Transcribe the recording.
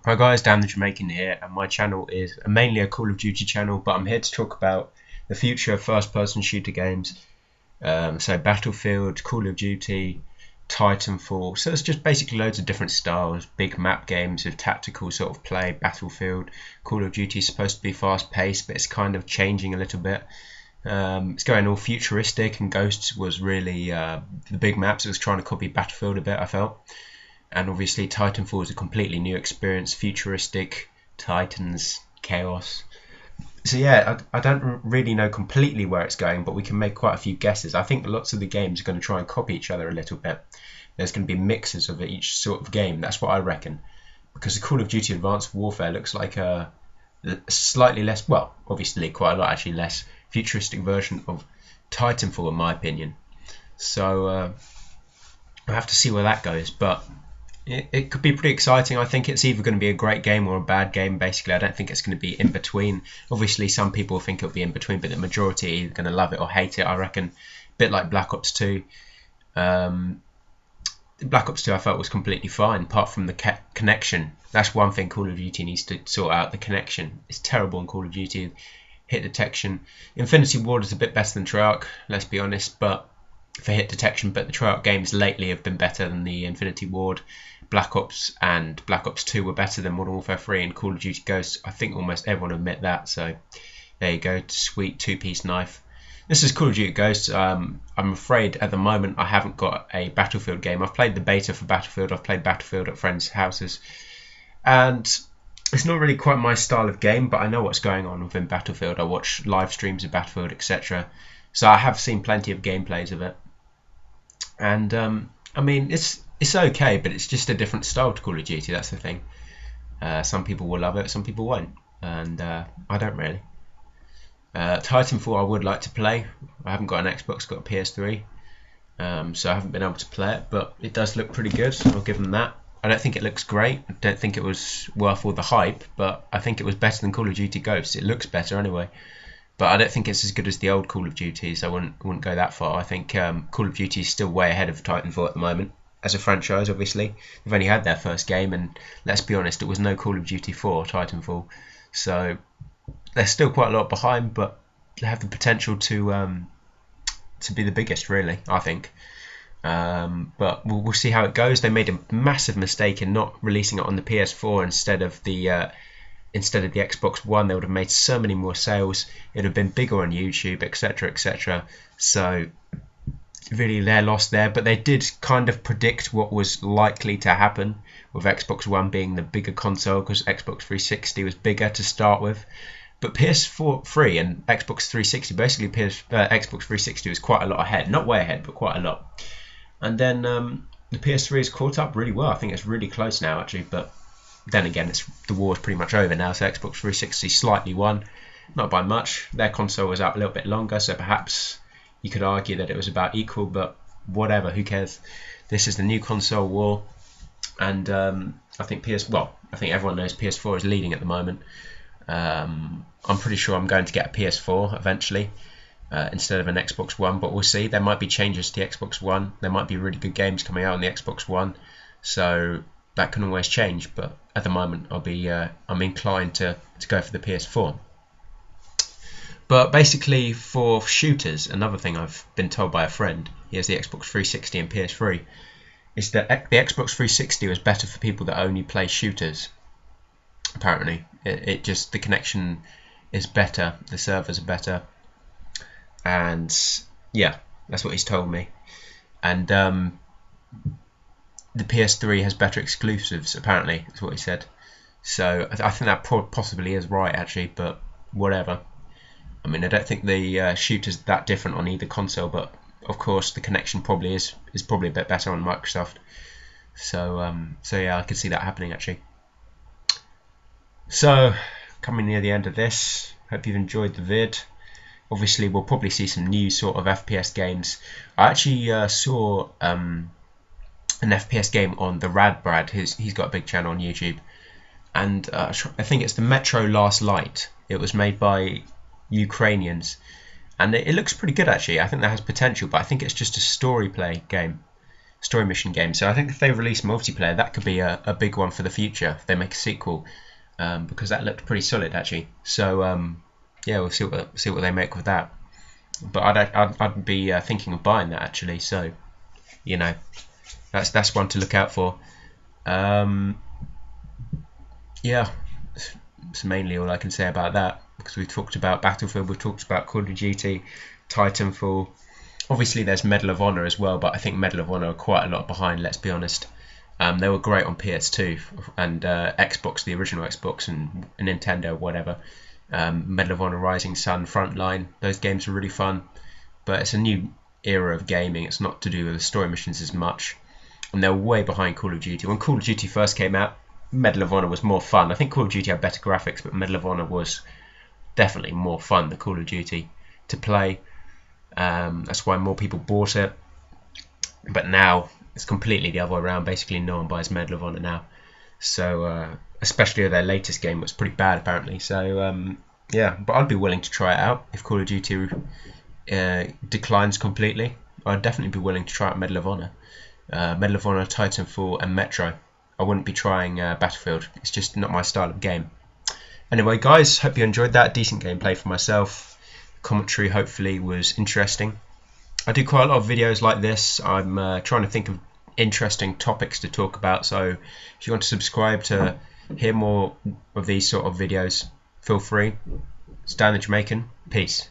Hi guys, Dan the Jamaican here, and my channel is mainly a Call of Duty channel, but I'm here to talk about the future of first-person shooter games. So Battlefield, Call of Duty, Titanfall. So it's just basically loads of different styles, big map games with tactical sort of play. Battlefield, Call of Duty is supposed to be fast-paced, but it's kind of changing a little bit. It's going all futuristic, and Ghosts was really the big maps. It was trying to copy Battlefield a bit, I felt. And obviously Titanfall is a completely new experience, futuristic, Titans, chaos. So yeah, I don't really know completely where it's going, but we can make quite a few guesses. I think lots of the games are going to try and copy each other a little bit. There's going to be mixes of each sort of game, that's what I reckon. Because the Call of Duty Advanced Warfare looks like a slightly less, well, obviously quite a lot actually less futuristic version of Titanfall in my opinion. So we'll have to see where that goes, but it could be pretty exciting. I think it's either going to be a great game or a bad game. Basically, I don't think it's going to be in between. Obviously, some people think it'll be in between, but the majority are either going to love it or hate it, I reckon. A bit like Black Ops 2. Black Ops 2 I felt was completely fine, apart from the connection. That's one thing Call of Duty needs to sort out, the connection. It's terrible in Call of Duty. Hit detection. Infinity Ward is a bit better than Treyarch, let's be honest, but for hit detection, but the Treyarch games lately have been better than the Infinity Ward. Black Ops and Black Ops 2 were better than Modern Warfare 3 and Call of Duty Ghosts. I think almost everyone admit that, so there you go, sweet two-piece knife. This is Call of Duty Ghosts. I'm afraid at the moment I haven't got a Battlefield game. I've played the beta for Battlefield, I've played Battlefield at friends' houses, and it's not really quite my style of game, but I know what's going on within Battlefield. I watch live streams of Battlefield, etc. So I have seen plenty of gameplays of it. And I mean, it's okay, but it's just a different style to Call of Duty. That's the thing. Some people will love it, some people won't, and I don't really. Titanfall I would like to play. I haven't got an Xbox, got a PS3, so I haven't been able to play it, but it does look pretty good, so I'll give them that. I don't think it looks great. I don't think it was worth all the hype, but I think it was better than Call of Duty Ghosts. It looks better anyway. But I don't think it's as good as the old Call of Duty, so I wouldn't go that far. I think Call of Duty is still way ahead of Titanfall at the moment. As a franchise, obviously. They've only had their first game, and let's be honest, it was no Call of Duty 4, Titanfall. So they're still quite a lot behind, but they have the potential to be the biggest, really, I think. But we'll see how it goes. They made a massive mistake in not releasing it on the PS4 instead of the Xbox One. They would have made so many more sales. It would have been bigger on YouTube, etc., etc. So really their loss there, but they did kind of predict what was likely to happen with Xbox One being the bigger console, because Xbox 360 was bigger to start with. But PS4 3 and Xbox 360, basically Xbox 360 was quite a lot ahead, not way ahead, but quite a lot. And then the PS3 has caught up really well. I think it's really close now, actually, but then again, the war's pretty much over now, so Xbox 360 slightly won, not by much. Their console was out a little bit longer, so perhaps you could argue that it was about equal, but whatever, who cares? This is the new console war, and I think everyone knows PS4 is leading at the moment. I'm pretty sure I'm going to get a PS4 eventually instead of an Xbox One, but we'll see. There might be changes to the Xbox One. There might be really good games coming out on the Xbox One, so that can always change. But at the moment, I'm inclined to go for the PS4. But basically, for shooters, another thing I've been told by a friend, he has the Xbox 360 and PS3, is that the Xbox 360 was better for people that only play shooters. Apparently, it just, the connection is better, the servers are better, and yeah, that's what he's told me. And the PS3 has better exclusives, apparently, that's what he said. So I think that possibly is right, actually, but whatever. I mean, I don't think the shooter's that different on either console, but of course the connection probably is probably a bit better on Microsoft. So yeah, I could see that happening actually. So coming near the end of this, hope you've enjoyed the vid. Obviously, we'll probably see some new sort of FPS games. I actually saw an FPS game on the Rad Brad. He's got a big channel on YouTube, and I think it's the Metro Last Light. It was made by Ukrainians, and it looks pretty good actually. I think that has potential, but I think it's just a story play game. story mission game. So I think if they release multiplayer, that could be a big one for the future if they make a sequel, because that looked pretty solid actually. So yeah, we'll see what they make with that. But I'd be thinking of buying that actually. So you know, that's one to look out for. Yeah, it's mainly all I can say about that, because we've talked about Battlefield, we've talked about Call of Duty, Titanfall. Obviously there's Medal of Honor as well, but I think Medal of Honor are quite a lot behind, let's be honest. They were great on PS2 and Xbox, the original Xbox, and Nintendo, whatever. Medal of Honor, Rising Sun, Frontline, those games are really fun, but it's a new era of gaming. It's not to do with the story missions as much, and they're way behind Call of Duty. When Call of Duty first came out, Medal of Honor was more fun. I think Call of Duty had better graphics, but Medal of Honor was definitely more fun than Call of Duty to play. That's why more people bought it. But now it's completely the other way around. Basically, no one buys Medal of Honor now. So, especially their latest game was pretty bad apparently. So, yeah, but I'd be willing to try it out if Call of Duty declines completely. I'd definitely be willing to try out Medal of Honor. Medal of Honor, Titanfall, and Metro. I wouldn't be trying Battlefield. It's just not my style of game. Anyway, guys, hope you enjoyed that. Decent gameplay for myself. Commentary hopefully was interesting. I do quite a lot of videos like this. I'm trying to think of interesting topics to talk about. So if you want to subscribe to hear more of these sort of videos, feel free. Stan the Jamaican. Peace.